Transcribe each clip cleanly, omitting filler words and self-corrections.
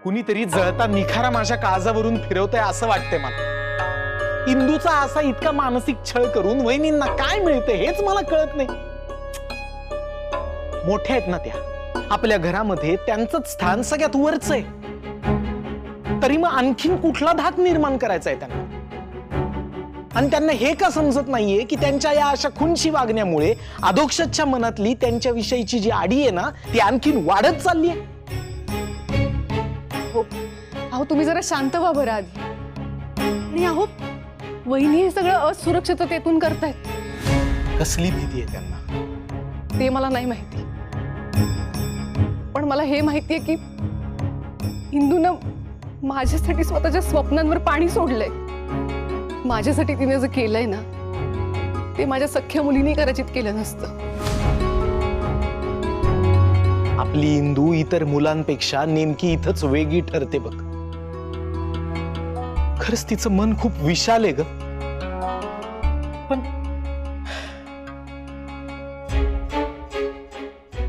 कुणीतरी जळता निखारा माझ्या काळजावरून फिरवतंय असं वाटतंय मला. इंदूचा असा इतका मानसिक छळ करून वहिनींना काय मिळते हेच मला कळत नाही. मोठ्या आहेत ना त्या, आपल्या घरामध्ये त्यांचंच स्थान सगळ्यात वरच आहे. तरी मग आणखीन कुठला धाक निर्माण करायचा आहे त्यांना? आणि त्यांना हे का समजत नाहीये की त्यांच्या या अशा खुनशी वागण्यामुळे अधोक्षच्या मनातली त्यांच्या विषयीची जी आडी आहे ना ती आणखीन वाढत चालली आहे. अहो तुम्ही जरा शांत व्हा बरं आधी. आणि अहो वहिनी हे सगळं असुरक्षिततेतून करतायत. कसली भीती आहे त्यांना ते मला नाही माहिती, पण मला हे माहितीये की इंदूनं माझ्यासाठी स्वतःच्या स्वप्नांवर पाणी सोडलंय. माझ्यासाठी तिने जे केलंय ना ते माझ्या सख्ख्या मुलीने कदाचित केलं नसतं. आपली इंदू इतर मुलांपेक्षा नेमकी इथंच वेगळी ठरते बघ. खरंच तिचं मन खूप विशाल आहे ग. पण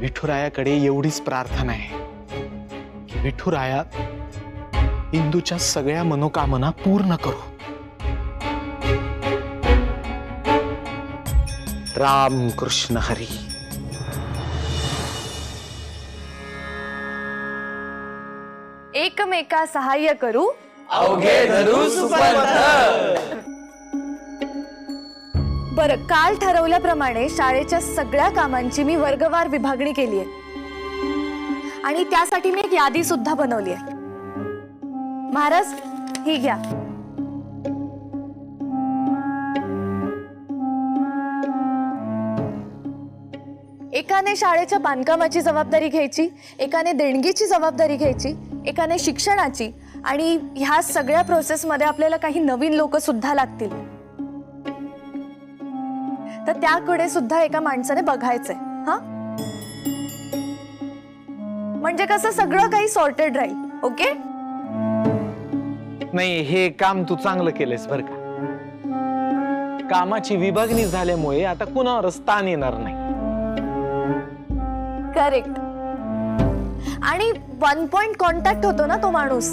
विठुरायाकडे एवढीच प्रार्थना आहे की विठुराया इंदूच्या सगळ्या मनोकामना पूर्ण करू. राम कृष्ण हरी. एकमेका सहाय्य करू अवघे धरू सुपंथ. बरं, काल ठरवल्याप्रमाणे शाळेच्या सगळ्या कामांची मी वर्गवार विभागणी केली आहे आणि त्यासाठी मी एक यादी सुद्धा बनवली आहे. महाराज ही घ्या. एकाने शाळेच्या बांधकामाची जबाबदारी घ्यायची, एकाने देणगीची जबाबदारी घ्यायची, एकाने शिक्षणाची, आणि ह्या सगळ्या प्रोसेसमध्ये आपल्याला काही नवीन लोक सुद्धा लागतील, तर त्याकडे सुद्धा एका माणसाने बघायचंय. हा, म्हणजे कसं सगळं काही सॉर्टेड राहील. ओके? नाही, हे काम तू चांगलं केलंस बर का. कामाची विभागणी झाल्यामुळे आता कुणावरच ताण येणार नाही. करेक्ट. आणि 1 पॉइंट कॉन्टॅक्ट होतो ना तो माणूस,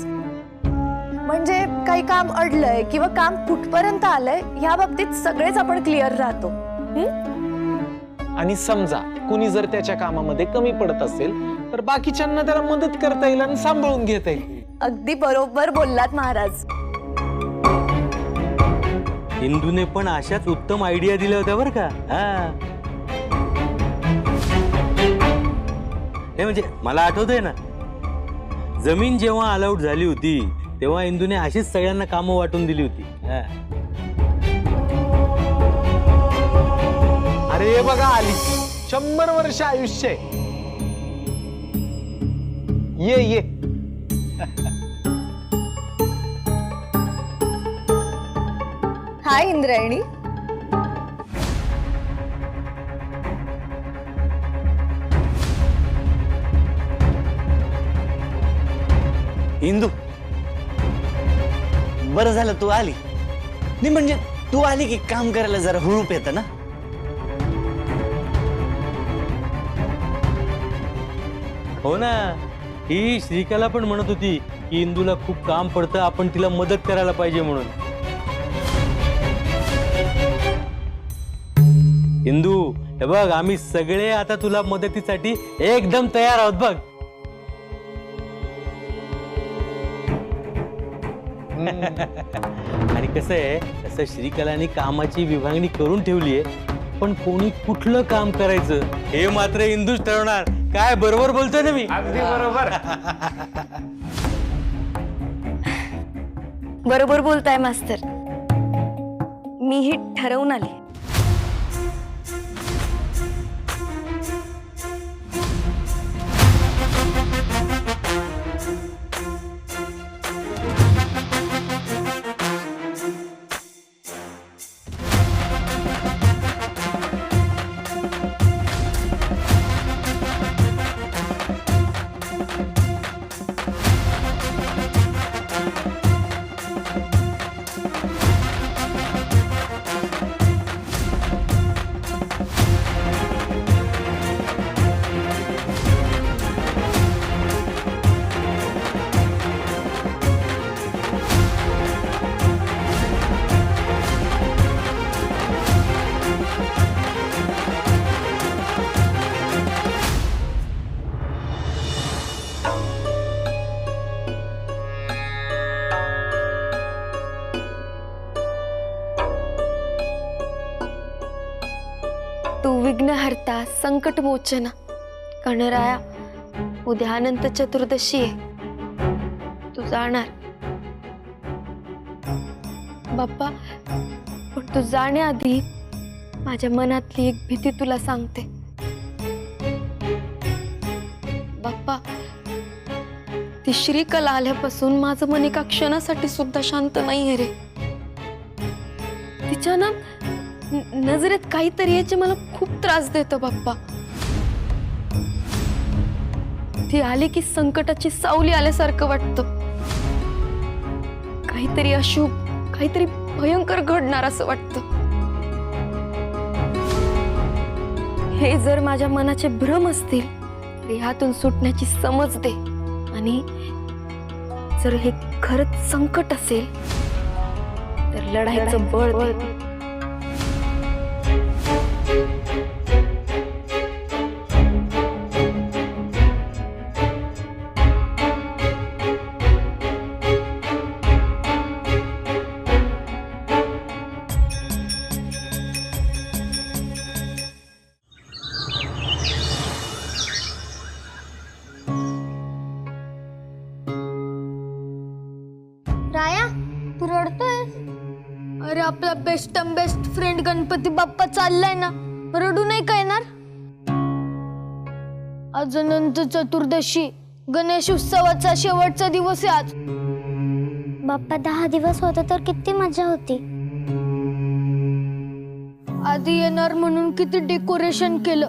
म्हणजे काही काम अडलंय किंवा काम कुठपर्यंत आलंय ह्या बाबतीत सगळेच आपण क्लिअर राहतो. आणि समजा कुणी जर त्याच्या कामामध्ये कमी पडत असेल तर बाकीच्यांना त्याला मदत करता येईल आणि सांभाळून घेता येईल. अगदी बरोबर बोललात महाराज. इंदूने पण अशाच उत्तम आयडिया दिल्या होत्या बरं का. हे म्हणजे मला आठवतंय ना, जमीन जेव्हा अलआउट झाली होती तेव्हा इंदूने अशीच सगळ्यांना कामं वाटून दिली होती. अरे बघा आली, 100 वर्ष आयुष्य आहे. ये ये. हाय इंद्रायणी. इंदू, बरं झालं तू आली. नाही म्हणजे तू आली की काम करायला जरा हुरूप येतं ना. हो ना, ही श्रीकला पण म्हणत होती की इंदूला खूप काम पडतं, आपण तिला मदत करायला पाहिजे म्हणून. इंदू, हे बघ आम्ही सगळे आता तुला मदतीसाठी एकदम तयार आहोत बघ. आणि कसं आहे, तसं श्रीकलाने कामाची विभागणी करून ठेवलीये, पण कोणी कुठलं काम करायचं हे मात्र इंदूच ठरवणार. काय बरोबर बोलतोय ना मी? अगदी बरोबर. बरोबर बोलताय मास्तर. मी ही ठरवून आली. विघ्नहर्ता संकटमोचन गणराया, उद्या अनंत चतुर्दशी आहे, तू जाणार बाप्पा. पण तू जाण्याआधी माझ्या मनातली एक भीती तुला सांगते बाप्पा. ती श्रीकला आल्यापासून माझं मन एका क्षणासाठी सुद्धा शांत नाहीये रे. तिच्या ना नजरेत काहीतरी याचे मला खूप त्रास देतो बाप्पा. ती आली की संकटाची सावली आल्यासारखं वाटतं. काहीतरी अशुभ, काहीतरी भयंकर घडणार असं वाटतं. हे जर माझ्या मनाचे भ्रम असतील तर ह्यातून सुटण्याची समज दे. आणि जर हे खरंच संकट असेल तर लढाईचं बळ दे. राया, तू रडतोय? अरे आपला बेस्ट फ्रेंड गणपती बाप्पा चाललाय ना, रडू नाही का येणार? आज अनंत चतुर्दशी, गणेश उत्सवाचा शेवटचा दिवस आहे आज. बाप्पा 10 दिवस होता तर किती मजा होती. आधी येणार म्हणून किती डेकोरेशन केलं.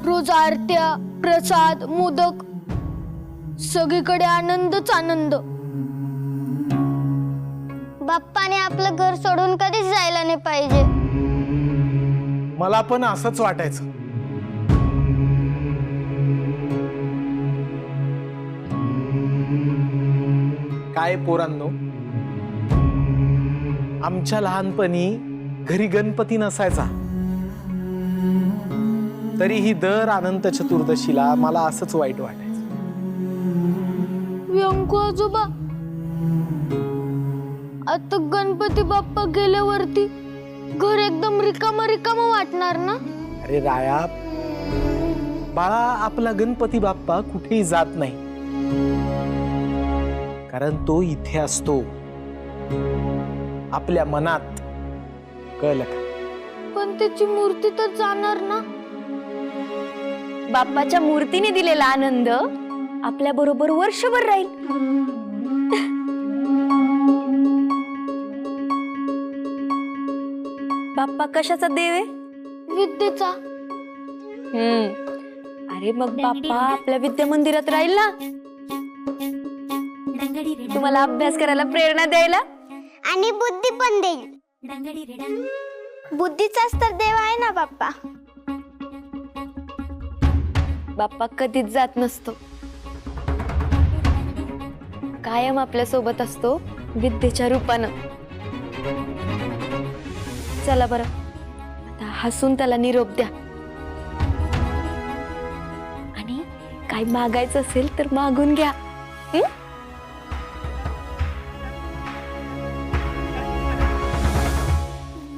रोज आरत्या, प्रसाद, मोदक, सगळीकडे आनंदच आनंद. बाप्पाने आपलं घर सोडून कधीच जायला नाही पाहिजे. मला पण असंच वाटायचं. काय पोरांनो, आमच्या लहानपणी घरी गणपती नसायचा, तरीही दर अनंत चतुर्दशीला मला असंच वाईट वाटायचं. व्यंकू आजोबा, आता गणपती बाप्पा गेल्यावरती घर एकदम रिकामा रिकामा वाटणार ना? अरे राया बाळा, आपला गणपती बाप्पा कुठेही जात नाही, कारण तो इथे असतो, आपल्या मनात. कळलं का? पण त्याची मूर्ती तर जाणार ना? बाप्पाच्या मूर्तीने दिलेला आनंद आपल्या बरोबर वर्षभर राहील. बाप्पा कशाचा देव आहे? विद्येचा. अरे मग बाप्पा आपल्या विद्या मंदिरात राहील ना, तुम्हाला अभ्यास करायला प्रेरणा द्यायला. आणि बुद्धी पण देईल. बुद्धीचाच तर देव आहे ना बाप्पा. बाप्पा कधीच जात नसतो, कायम आपल्या सोबत असतो विद्येच्या रूपानं. चला बरं, आता हसून त्याला निरोप द्या. आणि काय मागायचं असेल तर मागून घ्या.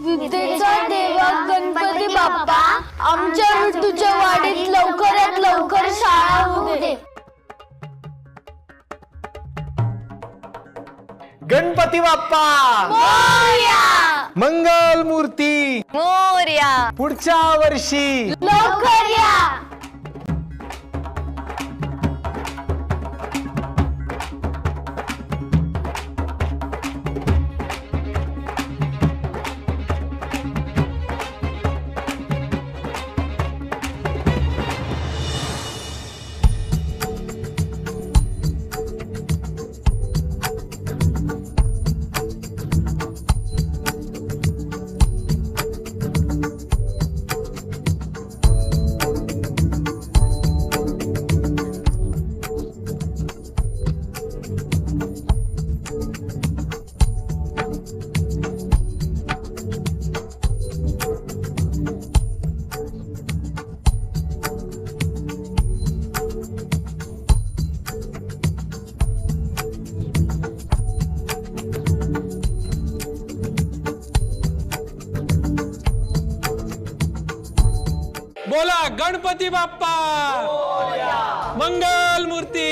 विद्येचा देवा गणपती बाप्पा, आमच्या विठूच्या वाडीत लवकरात लवकर शाळा होऊ दे. गणपती बाप्पा मंगल मूर्ती मोरया. पुढच्या वर्षी लवकर या. बोला गणपती बाप्पा मंगल मूर्ती.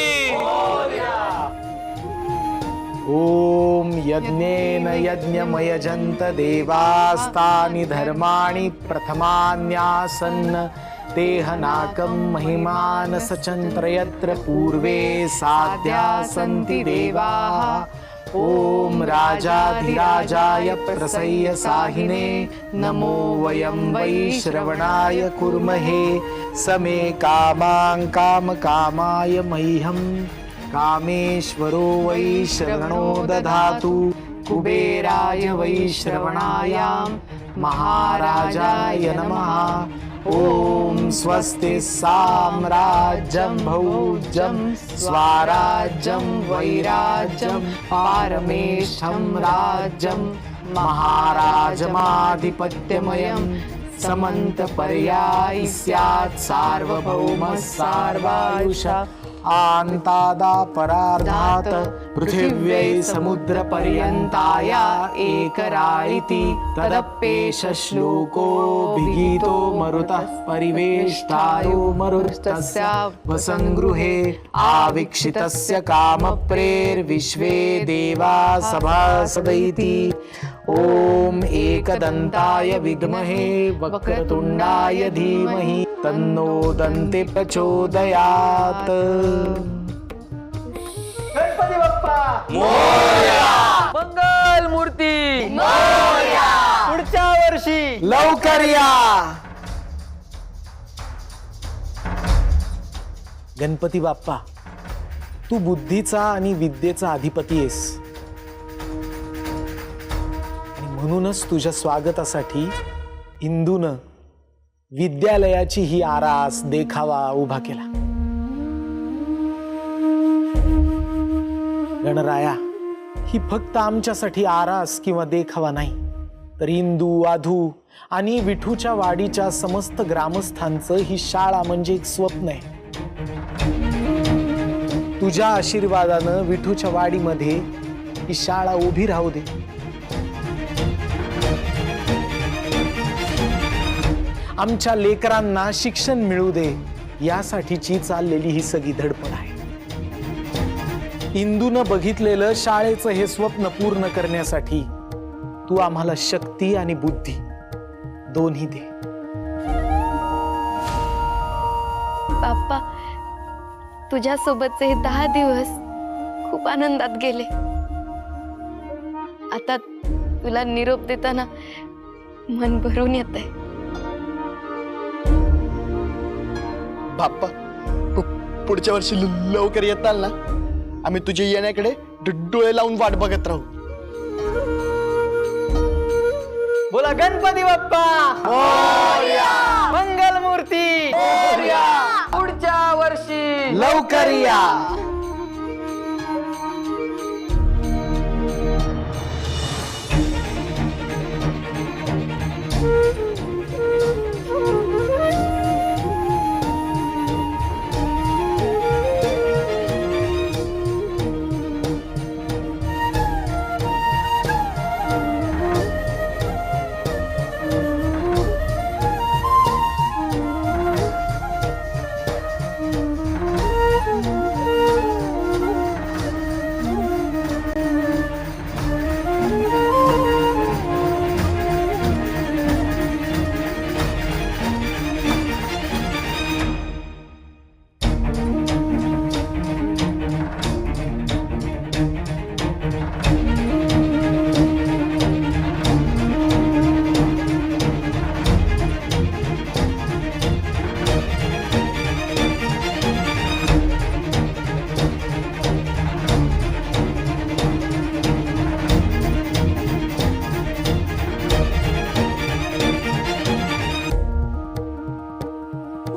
ओम यज्ञेन यज्ञमयजन्त देवास्तानि धर्माणि प्रथमान्यासन्न तेहनाकं महिमान सचन्त्र यत्र पूर्वे साध्या सन्ति देवाः. ओम राजाधिराजाय प्रसह्य साहिने नमो वयं वै श्रवणाय कुर्महे. समे कामां कामकामाय मह्यं कामेश्वरो वै श्रवणो दधातु. कुबेराय वै श्रवणायां महाराजाय नमः. ओम स्वस्ति साम्राज्यं भौज्यं स्वराज्यं वैराज्यं पारमेष्ठं राज्यं महाराजमाधिपत्यमयं समन्तपर्यायि स्यात् सार्वभौमः सार्वायुषः. आन्तादापरार्धात् पृथिव्यै समुद्रपर्यन्ताय एकरारिति तदप्येष श्लोको विगीतो मरुतः परिवेष्टायो मरुतस्य वसङ्गृहे आवीक्षितस्य कामप्रेर्विश्वे देवा सभासदैति. ओम एकदन्ताय विद्महे वक्रतुण्डाय धीमहि तन्नो दन्ते प्रचोदयात्. गणपती बाप्पा मंगल मूर्ती पुढच्या वर्षी लवकर या. गणपती बाप्पा, तू बुद्धीचा आणि विद्येचा अधिपती आहेस आणि म्हणूनच तुझ्या स्वागतासाठी इंदूनं विद्यालयाची ही आरास देखावा उभा केला. गणराया, ही फक्त आमच्यासाठी आरास किंवा देखावा नाही, तर इंदू, आधू आणि विठूच्या वाडीच्या समस्त ग्रामस्थांचं ही शाळा म्हणजे एक स्वप्न आहे. तुझ्या आशीर्वादानं विठूच्या वाडीमध्ये ही शाळा उभी राहू दे. आमच्या लेकरांना शिक्षण मिळू दे, यासाठीची चाललेली ही सगळी धडपड आहे. इंदूनं बघितलेलं शाळेचं हे स्वप्न पूर्ण करण्यासाठी तू आम्हाला शक्ती आणि बुद्धी दोन्ही दे. बाप्पा, तुझ्या सोबतचे हे 10 दिवस खूप आनंदात गेले. आता तुला निरोप देताना मन भरून येत आहे. बाप्पा, पुढच्या वर्षी लवकर येताल ना? आम्ही तुझ्या येण्याकडे डोळे लावून वाट बघत राहू. बोला गणपती बाप्पा मंगल मूर्ती पुढच्या वर्षी लवकर या.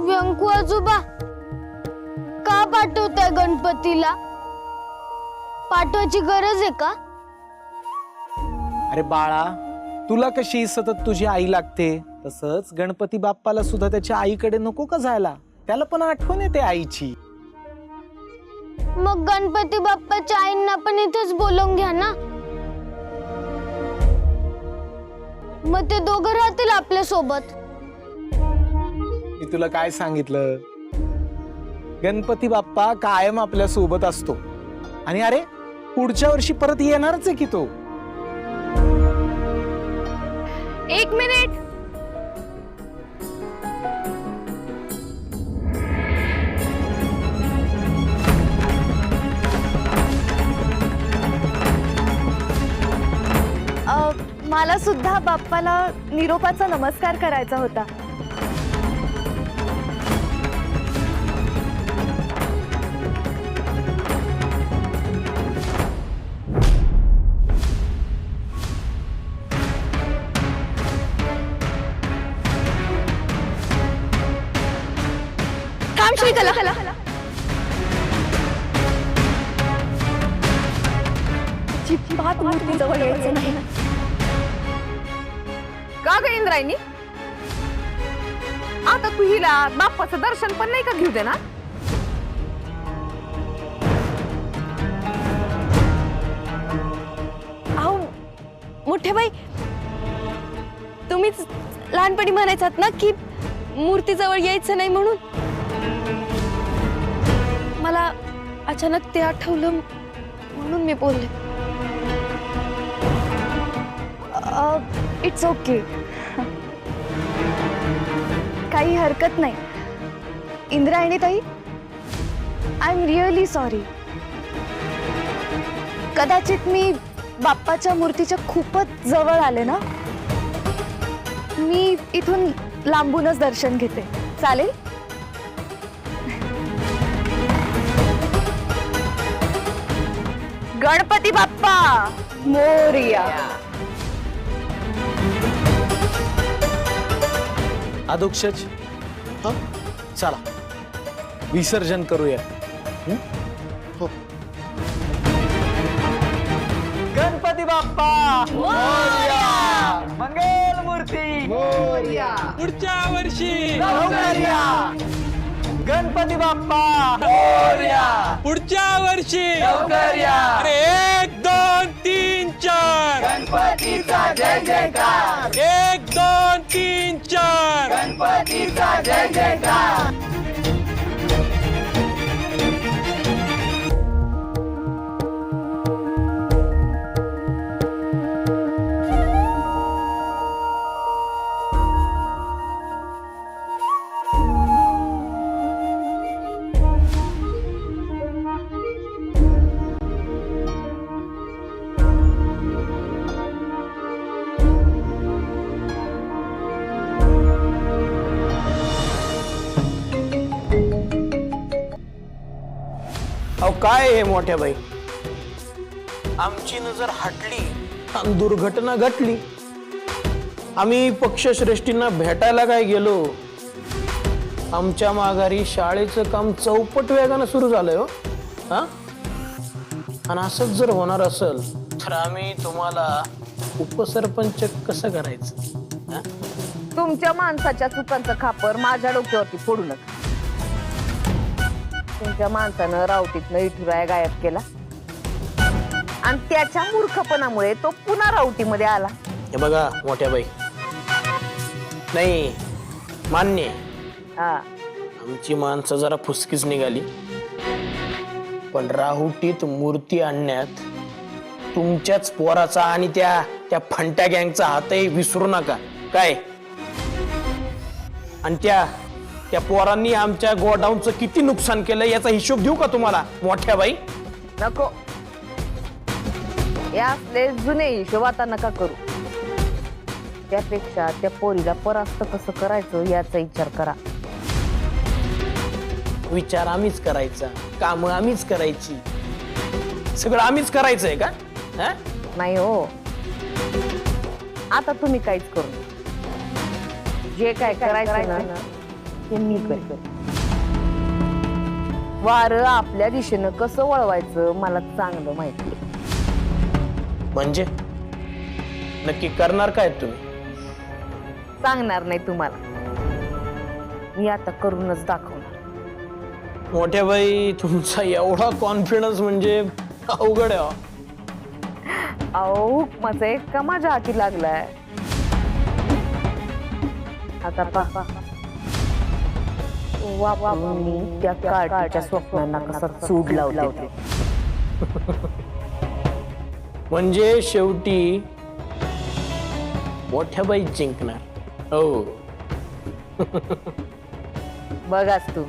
व्यंकू आजोबा, का पाठवताय गणपतीला? पाठवायची गरज आहे का? अरे बाळा, तुला कशी सतत तुझी आई लागते, तसंच गणपती बाप्पाला सुद्धा त्याच्या आईकडे नको का जायला? त्याला पण आठवण येते आईची. मग गणपती बाप्पाच्या आईंना पण इथेच बोलवून घ्या ना. मग ते दोघं राहतील आपल्या सोबत. मी तुला काय सांगितलं? गणपती बाप्पा कायम आपल्या सोबत असतो आणि अरे पुढच्या वर्षी परत येणारच आहे की तो. एक मिनिट. मला सुद्धा बाप्पाला निरोपाचा नमस्कार करायचा होता. काम श्रीकला. अजिबात मूर्तीजवळ यायचं नाही. का ग इंद्रायणी? आता तू हिला बाप्पाचं दर्शन पण नाही का घेऊ दे ना? अहो मोठे बाई, तुम्हीच लहानपणी म्हणायचात ना की मूर्तीजवळ यायचं नाही म्हणून. मला अचानक ते आठवलं म्हणून मी बोलले. इट्स ओके, काही हरकत नाही. इंद्रायणी ताई, आय एम रिअली सॉरी. कदाचित मी बाप्पाच्या मूर्तीच्या खूपच जवळ आले ना. मी इथून लांबूनच दर्शन घेते, चालेल? गणपती बाप्पा मोरया. अधोक्षज, चला विसर्जन करूया. गणपती बाप्पा मंगल मूर्ती पुढच्या वर्षी गणपती बाप्पा पुढच्या वर्षी अरे 1 2 3 4 गणपतीचा जय जयकार. 1 2 3 4 गणपतीचा जय जयकार. अहो काय हे मोठ्या बाई, आमची नजर हटली आणि दुर्घटना घटली. आम्ही पक्षश्रेष्ठींना भेटायला काय गेलो, आमच्या माघारी शाळेचं काम चौपट वेगानं सुरू झालंय हो. हा, आणि असंच जर होणार असेल तर आम्ही तुम्हाला उपसरपंच कसं करायचं? हा? तुमच्या माणसाच्या चुकांचं खापर माझ्या डोक्यावरती फोडू नका. तुमच्या माणसानं रावटीतनं इठुराया गायब केला आणि त्याच्या मूर्खपणामुळे तो पुन्हा रावटीमध्ये आला. हे बघा मोठ्या बाई, नाही मान्य आहे. हा, आमची माणसं जरा फुसकीच निघाली, पण राहुटीत मूर्ती आणण्यात तुमच्याच पोराचा आणि त्या फंट्या गँगचा हातही विसरू नका काय. आणि त्या पोरांनी आमच्या गोडाऊनचं किती नुकसान केलं याचा हिशोब देऊ का तुम्हाला मोठ्या बाई? नको, या असले जुने हिशोब आता नका करू. त्यापेक्षा त्या पोरीला परास्त कसं करायचं याचा विचार करा. विचार आम्हीच करायचा, काम आम्हीच करायची, सगळं आम्हीच करायचंय का? हा? नाही हो, आता तुम्ही काहीच करू नका. जे काय करायचं ना ते मी करते. वारं आपल्या दिशेनं कसं वळवायचं मला चांगलं माहिती. म्हणजे नक्की करणार काय तुम्ही? सांगणार नाही तुम्हाला, मी आता करूनच दाखवणार. मोठ्या बाई, तुमचा एवढा कॉन्फिडन्स म्हणजे अवघड आहे. अहो माझा एक का माझ्या हाती लागलाय. आता पहा वापरून मी त्या कार्टीच्या स्वप्नांना कसा चूड लावते. म्हणजे शेवटी मोठ्या बाई जिंकणार. हो बघाच तू